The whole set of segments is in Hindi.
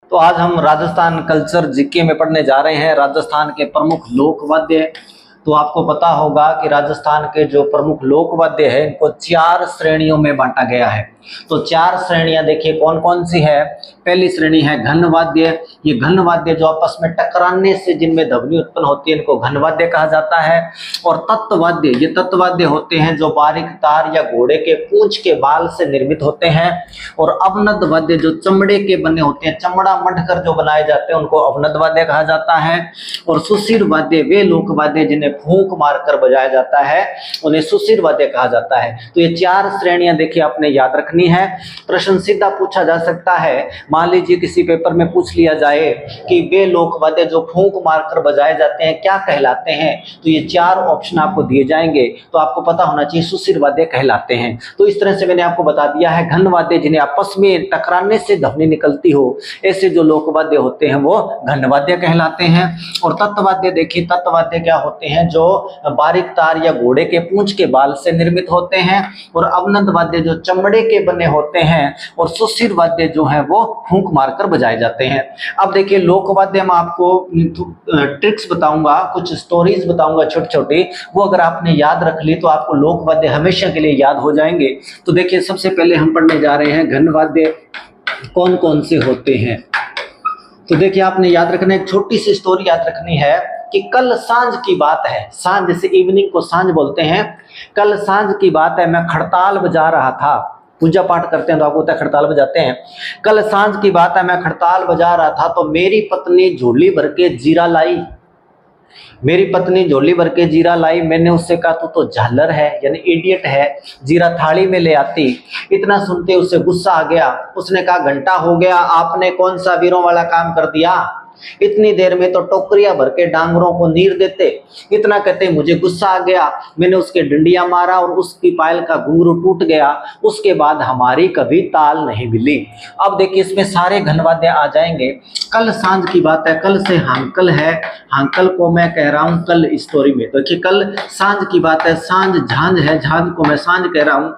तो आज हम राजस्थान कल्चर जीके में पढ़ने जा रहे हैं राजस्थान के प्रमुख लोक वाद्य। तो आपको पता होगा कि राजस्थान के जो प्रमुख लोक वाद्य है इनको 4 श्रेणियों में बांटा गया है। तो 4 श्रेणियां देखिए कौन कौन सी है। पहली श्रेणी है घन वाद्य। ये घन वाद्य जो आपस में टकराने से जिनमें ध्वनि उत्पन्न होती है इनको घन वाद्य कहा जाता है। और तत्व वाद्य, ये तत्व वाद्य होते हैं जो बारीक तार या घोड़े के पूंछ के बाल से निर्मित होते हैं। और अवनद वाद्य जो चमड़े के बने होते हैं, चमड़ा मढ़कर जो बनाए जाते हैं उनको अवनद वाद्य कहा जाता है। और सुशिर वाद्य वे लोक वाद्य जिन्हें फूंक मारकर बजाया जाता है उन्हें सुशिर वाद्य कहा जाता है। तो ये 4 श्रेणियां देखिए आपने याद रखनी है। प्रश्न सीधा पूछा जा सकता है, मान लीजिए किसी पेपर में पूछ लिया जाए कि वे लोक वाद्य जो फूंक मारकर बजाए जाते हैं क्या कहलाते हैं, तो ये 4 ऑप्शन आपको दिए जाएंगे। तो आपको पता होना चाहिए सुशिर वाद्य कहलाते हैं। तो इस तरह से मैंने आपको बता दिया है घन वाद्य जिन्हें आपस में टकराने से ध्वनि निकलती हो, ऐसे जो लोक वाद्य होते हैं वो घन वाद्य कहलाते हैं। और तत्ववाद्य देखिए, तत्ववाद्य क्या होते हैं जो बारीक तार या घोड़े के पूंछ के बाल से निर्मित होते हैं। और अवनद वाद्य जो चमड़े के बने होते हैं। और सुशिर वाद्य जो है वो फूंक मारकर बजाए जाते हैं। अब देखिए लोक वाद्य में आपको ट्रिक्स बताऊंगा, कुछ स्टोरीज बताऊंगा छोटी छोटी, वो अगर आपने याद रख ली तो आपको लोक वाद्य हमेशा के लिए याद हो जाएंगे। तो देखिए सबसे पहले हम पढ़ने जा रहे हैं घन वाद्य कौन कौन से होते हैं। तो देखिए आपने याद रखना, एक छोटी सी स्टोरी याद रखनी है कि कल सांझ की बात है। सांझ जैसे इवनिंग को सांझ बोलते हैं। कल सांझ की बात है, मैं खड़ताल बजा रहा था। पूजा पाठ करते हैं तो आपको होता है खड़ताल बजाते हैं। कल सांझ की बात है, मैं खड़ताल बजा रहा था तो मेरी पत्नी झोली भर के जीरा लाई। मेरी पत्नी झोली भर के जीरा लाई। मैंने उससे कहा तू तो झालर है, यानी इडियट है, जीरा थाली में ले आती। इतना सुनते उसे गुस्सा आ गया। उसने कहा घंटा हो गया, आपने कौन सा वीरों वाला काम कर दिया। इतनी देर में तो टोकरियां भर के डांगरों को नीर देते। इतना कहते मुझे गुस्सा आ गया, मैंने उसके डंडिया मारा और उसकी पायल का घुंघरू टूट गया। उसके बाद हमारी कभी ताल नहीं मिली। अब देखिए इसमें सारे घन वाद्य आ जाएंगे। कल सांझ की बात है, कल से हांकल है, हांकल को मैं कह रहा हूं कल स्टोरी में। देखिए कल सांझ की बात है, सांझ झांझ है, झांझ को मैं सांझ कह रहा हूं।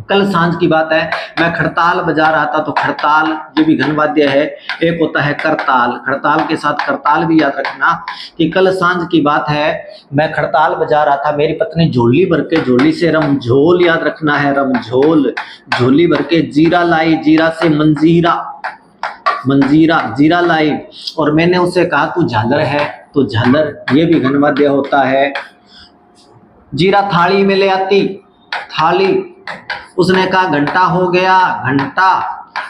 कल सांझ की बात है, मैं खड़ताल बजा रहा था। तो खड़ताल ये भी घन वाद्य है। एक होता है करताल, खड़ताल के साथ करताल भी याद रखना। कि कल सांझ की बात है, मैं खड़ताल बजा रहा था, मेरी पत्नी झोली भर के, झोली से रमझोल याद रखना है, रमझोल, झोली भर के जीरा लाई, जीरा से मंजीरा, मंजीरा जीरा लाई। और मैंने उसे कहा तू झालर है, तो झालर ये भी घन वाद्य होता है। जीरा थाली में ले आती, थाली। उसने कहा घंटा हो गया, घंटा।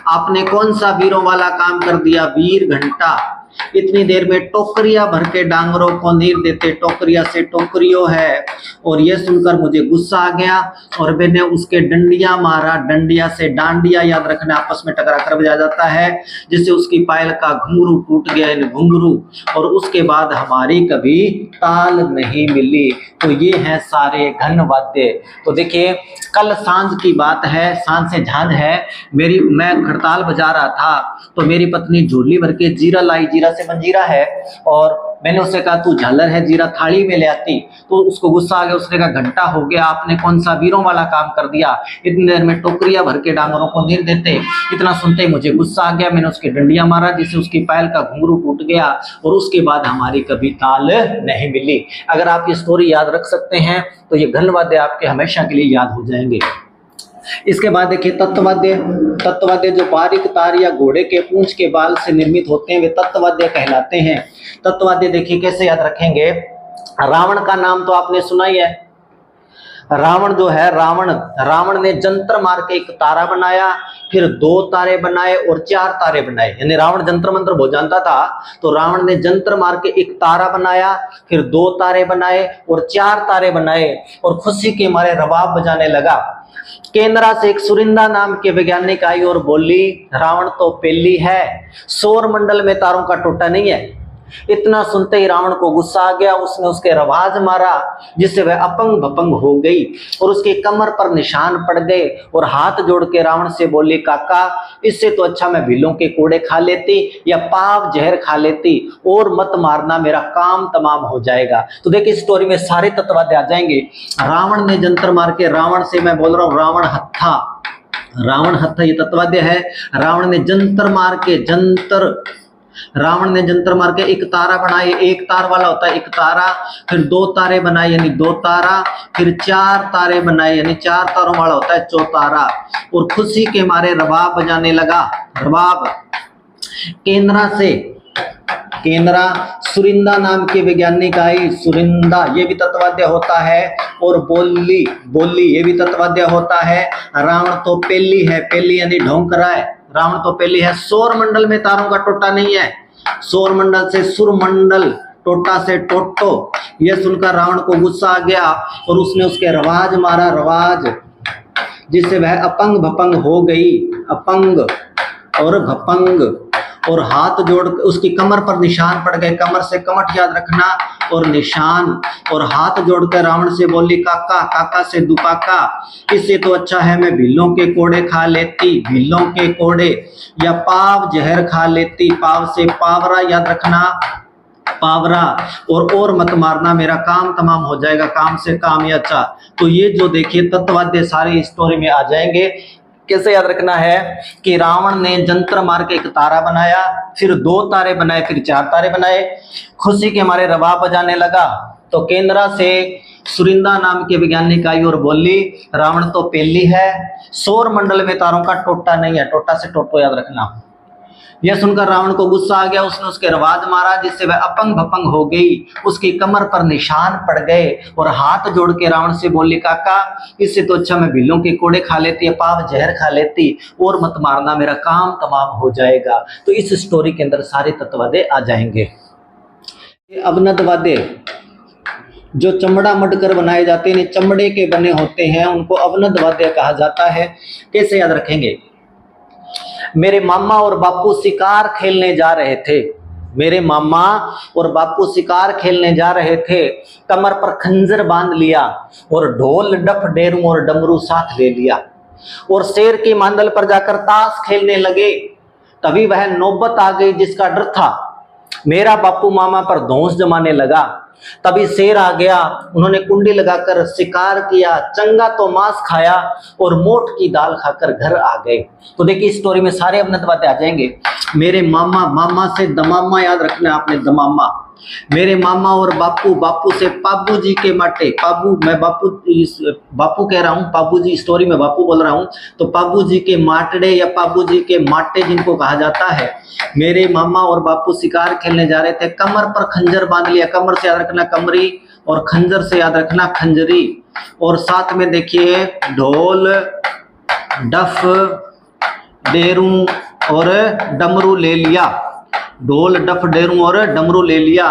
आपने कौन सा वीरों वाला काम कर दिया, वीर घंटा। इतनी देर में टोकरियां भर के डांगरों को नीर देते, टोकरिया से टोकरियों है। और यह सुनकर मुझे गुस्सा आ गया और मैंने उसके डंडिया मारा। डंडिया से डांडिया याद रखना, आपस में टकरा कर बजाया जाता है, जिससे उसकी पायल का घुंघरू टूट गया, घुंघरू। और उसके बाद हमारी कभी ताल नहीं मिली। तो ये हैं सारे घन वाद्य। तो देखिए कल सांझ की बात है, सांझ से झांझ है। मैं खड़ताल बजा रहा था तो मेरी पत्नी झोली भर के जीरा लाई, जीरा से मंजीरा है। और मैंने उससे कहा तू झालर है, जीरा थाली में ले आती। तो उसको गुस्सा आ गया। उसने कहा घंटा हो गया, आपने कौन सा वीरों वाला काम कर दिया। इतनी देर में टोकरियां भर के डांगरों को नीर देते। इतना सुनते ही मुझे गुस्सा आ गया, मैंने उसके डंडिया मारा, जिससे उसकी पायल का घुंघरू टूट गया। और उसके बाद हमारी कभी ताल नहीं मिली। अगर आप ये स्टोरी याद रख सकते हैं तो ये घन वाद्य आपके हमेशा के लिए याद हो जाएंगे। इसके बाद देखिए तत्ववाद्य। तत्ववाद्य जो बारीक तार या घोड़े के पूंछ के बाल से निर्मित होते हैं वे तत्ववाद्य कहलाते हैं। तत्ववाद्य देखिए कैसे याद रखेंगे। रावण का नाम तो आपने सुना ही है। रावण जो है, रावण ने जंतर मार के एक तारा बनाया, फिर 2 तारे बनाए और 4 तारे बनाए। यानी रावण जंतर मंत्र बहुत जानता था। तो रावण ने जंतर मार के एक तारा बनाया, फिर 2 तारे बनाए और 4 तारे बनाए। और खुशी के मारे रबाब बजाने लगा। केंद्रा से एक सुरिंदा नाम के वैज्ञानिक आई और बोली रावण तो पेली है, सौर मंडल में तारों का टोटा नहीं है। इतना सुनते ही रावण को गुस्सा आ गया। उसने उसके रवाज मारा, जिससे वह अपंग भपंग हो गई और उसके कमर पर निशान पड़ गए। और हाथ जोड़ के रावण से बोली काका, इससे तो अच्छा मैं भीलों के कोड़े खा लेती या पाव जहर खा लेती, और मत मारना, मेरा काम तमाम हो जाएगा। तो देखिए स्टोरी में सारे तत्ववाद्य आ जाएंगे। रावण ने जंतर मार के, रावण से मैं बोल रहा हूं, रावण हत्था, रावण हत्थ ये तत्वाद्य है। रावण ने जंतर मार के एक तारा बनाए, एक तार वाला होता है एक तारा, फिर दो तारे बनाए यानी दो तारा, फिर चार तारे बनाए यानी चार तारों वाला होता है चौतारा, और खुशी के मारे रबाब बजाने लगा। रबाब केंद्रा सुरिंदा नाम के वैज्ञानिक आई, सुरिंदा ये भी तत्वाद्य होता है, और बोली ये भी तत्वाद्य होता है। रावण तो पेली है, पेली यानी ढोंक रहा है, रावण तो पेली है। सौर मंडल में तारों का टोटा नहीं है, सौर मंडल से सुरमंडल, टोटा से टोटो। यह सुनकर रावण को गुस्सा आ गया और उसने उसके रवाज मारा, रवाज, जिससे वह अपंग भपंग हो गई, अपंग और भपंग, और हाथ जोड़ उसकी कमर पर निशान पड़ गए, कमर से कमठ याद रखना, और निशान, और हाथ जोड़कर रावण से बोली काका, काका से दुकाका, इससे तो अच्छा है मैं भीलों के कोड़े खा लेती, भीलों के कोड़े, या पाव जहर खा लेती, पाव से पावरा याद रखना, पावरा, और मत मारना मेरा काम तमाम हो जाएगा, काम से काम ही अच्छा। तो ये जो देखिए तत्वाद्य सारी स्टोरी में आ जाएंगे। कैसे याद रखना है कि रावण ने जंतर मार के एक तारा बनाया, फिर दो तारे बनाए, फिर चार तारे बनाए, खुशी के मारे रबाब बजाने लगा। तो केंद्रा से सुरिंदा नाम के वैज्ञानिक आई और बोली रावण तो पेली है, सौर मंडल में तारों का टोटा नहीं है, टोटा से टोटो याद रखना। यह सुनकर रावण को गुस्सा आ गया, उसने उसके रवाज मारा, जिससे वह अपंग भपंग हो गई, उसकी कमर पर निशान पड़ गए, और हाथ जोड़ के रावण से बोली काका, इससे तो अच्छा मैं भीलों के कोड़े खा लेती, पाव जहर खा लेती, और मत मारना मेरा काम तमाम हो जाएगा। तो इस स्टोरी के अंदर सारे तत्वादे आ जाएंगे। अवनद वाद्य जो चमड़ा मढ़कर बनाए जाते हैं, चमड़े के बने होते हैं, उनको अवनद वाद्य कहा जाता है। कैसे याद रखेंगे? मेरे मामा और बापू शिकार खेलने जा रहे थे, मेरे मामा और बापू शिकार खेलने जा रहे थे, कमर पर खंजर बांध लिया और ढोल डफ डेरू और डमरू साथ ले लिया, और शेर की मांदल पर जाकर ताश खेलने लगे। तभी वह नौबत आ गई जिसका डर था, मेरा बापू मामा पर धौंस जमाने लगा। तभी शेर आ गया, उन्होंने कुंडी लगाकर शिकार किया, चंगा तो मांस खाया और मोट की दाल खाकर घर आ गए। तो देखिए इस स्टोरी में सारे अवनत बातें आ जाएंगे। मेरे मामा, मामा से दमामा याद रखना है आपने, दमामा। मेरे मामा और बापू, बापू से पाबू जी के माटे, पाबू मैं बापू कह रहा हूँ, पाबू जी स्टोरी में बापू बोल रहा हूँ, तो पाबू जी के माटड़े या पाबू जी के माटे जिनको कहा जाता है। मेरे मामा और बापू शिकार खेलने जा रहे थे, कमर पर खंजर बांध लिया, कमर से याद रखना कमरी, और खंजर से याद रखना खंजरी, और साथ में देखिए ढोल डफ डेरू और डमरू ले लिया, ढोल डफ डेरू और डमरू ले लिया,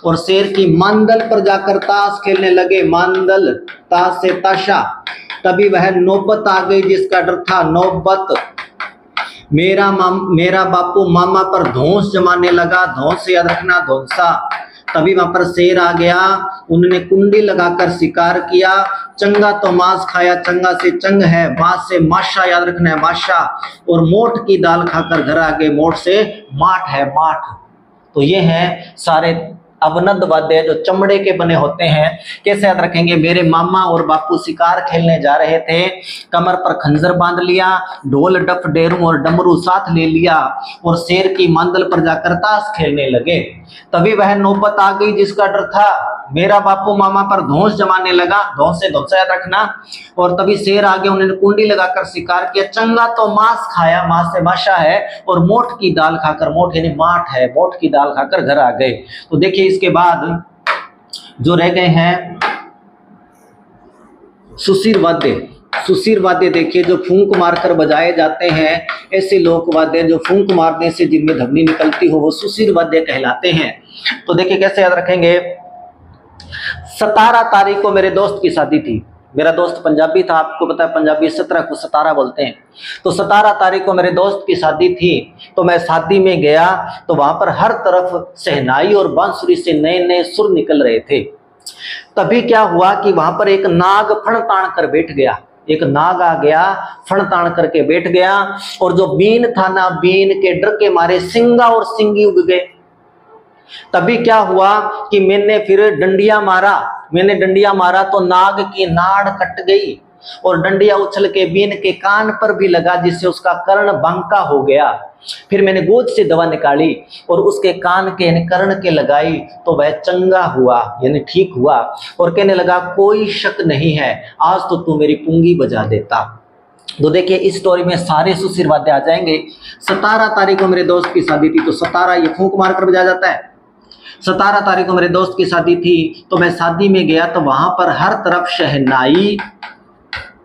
और शेर की मांदल पर जाकर ताश खेलने लगे, मांदल ताश से ताशा। तभी वह नौबत आ गई जिसका डर था, नौबत। मेरा बापू मामा पर धौंस जमाने लगा, धौंस से याद रखना धौंसा। तभी वहां पर शेर आ गया, उन्होंने कुंडी लगाकर शिकार किया, चंगा तो मांस खाया, चंगा से चंग है, मांस से माशा याद रखना है माशा, और मोट की दाल खाकर घर आ गए, मोट से माठ है माठ। तो ये हैं सारे अवनद वाद्य जो चमड़े के बने होते हैं। कैसे याद रखेंगे? मेरे मामा और बापू शिकार खेलने जा रहे थे, कमर पर खंजर बांध लिया, ढोल डफ डेरू और डमरू साथ ले लिया, और शेर की मांदल पर जाकर ताश खेलने लगे। तभी वह नौबत आ गई जिसका डर था, मेरा बापू मामा पर धौंस जमाने लगा, धौंस से धौंसा याद रखना, और तभी शेर आ गया, उन्होंने कुंडी लगाकर शिकार किया, चंगा तो मांस खाया, मांस से माशा है, और मोट की दाल खाकर, मोट यानी माठ है, मोट की दाल खाकर घर आ गए। तो देखिए इसके बाद जो रह गए हैं सुशीर वाद्य। सुशीर वाद्य देखिए जो फूंक मारकर बजाए जाते हैं, ऐसे लोक वाद्य जो फूंक मारने से जिनमें ध्वनि निकलती हो वो सुशीर वाद्य कहलाते हैं। तो देखिए कैसे याद रखेंगे? 17 तारीख को मेरे दोस्त की शादी थी, मेरा दोस्त पंजाबी था, आपको पता है पंजाबी 17 को 17 बोलते हैं। तो 17 तारीख को मेरे दोस्त की शादी थी, तो मैं शादी में गया तो वहां पर हर तरफ शहनाई और बांसुरी से नए नए सुर निकल रहे थे। तभी क्या हुआ कि वहां पर एक नाग फण तान कर बैठ गया, एक नाग आ गया, फण तान करके बैठ गया, और जो बीन था ना, बीन के डर के मारे सिंगा और सिंगी उग गए। तभी क्या हुआ कि मैंने फिर डंडिया मारा, मैंने डंडिया मारा तो नाग की नाड़ कट गई, और डंडिया उछल के बीन के कान पर भी लगा, जिससे उसका कर्ण बांका हो गया। फिर मैंने गोद से दवा निकाली और उसके कान के यानी कर्ण के लगाई, तो वह चंगा हुआ यानी ठीक हुआ और कहने लगा कोई शक नहीं है, आज तो तू मेरी पुंगी बजा देता। तो देखिए इस स्टोरी में सारे सुशीर वाद्य आ जाएंगे। 17 तारीख को मेरे दोस्त की शादी थी, तो 17 ये फूंक मारकर बजाया जाता है। 17 तारीख को मेरे दोस्त की शादी थी, तो मैं शादी में गया तो वहां पर हर तरफ शहनाई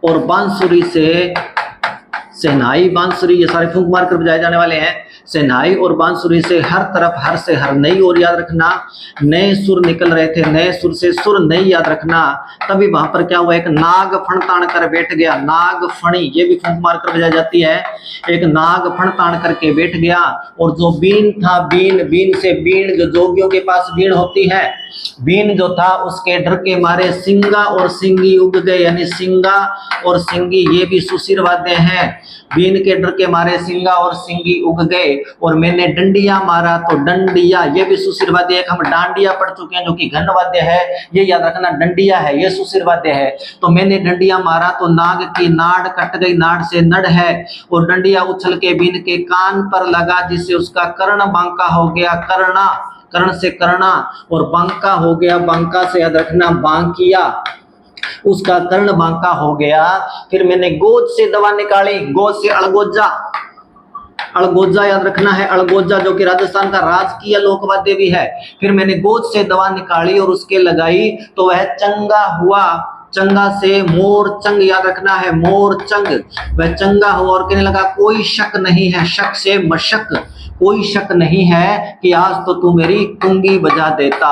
और बांसुरी से, शहनाई बांसुरी ये सारे फूंक मारकर बजाए जाने वाले हैं। शहनाई और बांसुरी से हर तरफ हर से हर नई, और याद रखना नए सुर निकल रहे थे, नए सुर से सुर नई याद रखना। तभी वहां पर क्या हुआ, एक नाग फण तान कर बैठ गया। नाग फणी ये भी फूंक मारकर बजाई जाती है। एक नाग फण तान करके बैठ गया, और जो बीन था, बीन से बीन, जो जोगियों के पास बीन होती है, बीन जो था उसके डर के मारे सिंगा और सिंगी उग गए, यानी सिंगा और सिंगी ये भी सुशीर वाद्य हैं। बीन के डर के मारे सिंगा और सिंगी उग गए, और मैंने डंडिया मारा तो डंडिया ये भी सुशीर वाद्य। एक हम डांडिया पढ़ चुके हैं जो कि घन वाद्य है, ये याद रखना डंडिया है, ये सुशीर वाद्य है। तो मैंने डंडिया मारा तो नाग की नाड़ कट गई, नाड़ से नड़ है, और डंडिया उछल के बीन के कान पर लगा, जिससे उसका कर्ण बांका हो गया। कर्ण से करना और बांका हो गया, बांका से याद रखना बांकिया, उसका कर्ण बांका हो गया। फिर मैंने गोद से दवा निकाली, गोद से अड़गोजा, अड़गोजा याद रखना है, अड़गोजा जो कि राजस्थान का राजकीय लोकवाद्य भी है। फिर मैंने गोद से दवा निकाली और उसके लगाई तो वह चंगा हुआ। चंगा से मोर चंग याद रखना है, मोर चंग, वह चंगा हुआ और कहने लगा कोई शक नहीं है, शक से मशक, कोई शक नहीं है कि आज तो तू मेरी पुंगी बजा देता,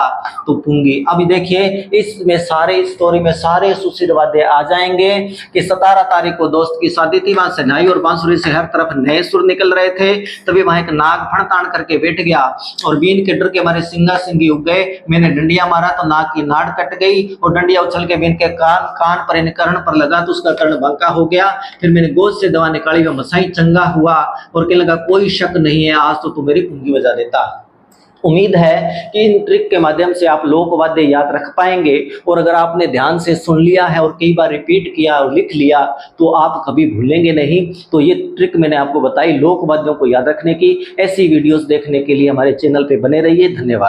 तो पुंगी। अभी देखिए इसमें सारे स्टोरी में सारे सुशीर वाद्य आ जाएंगे कि 17 तारीख को दोस्त की शादी थी, वहां शहनाई और बांसुरी से हर तरफ नए सुर निकल रहे थे। तभी वहां एक नाग फण तान करके बैठ गया, और बीन के डर के मारे सिंगा सिंगी उग गए। मैंने डंडिया मारा तो नाग की नाड़ कट गई, और डंडिया उछल के बीन के कान पर इन कर्ण पर लगा तो उसका कर्ण बांका हो गया। फिर मैंने गोद से दवा निकाली, वह मसाई चंगा हुआ और कहने लगा कोई शक नहीं है, आज तो तू मेरी पुंगी बजा देता। उम्मीद है कि इन ट्रिक के माध्यम से आप लोकवाद्य याद रख पाएंगे, और अगर आपने ध्यान से सुन लिया है और कई बार रिपीट किया और लिख लिया तो आप कभी भूलेंगे नहीं। तो ये ट्रिक मैंने आपको बताई लोकवाद्यों को याद रखने की। ऐसी वीडियोस देखने के लिए हमारे चैनल पे बने रहिए। धन्यवाद।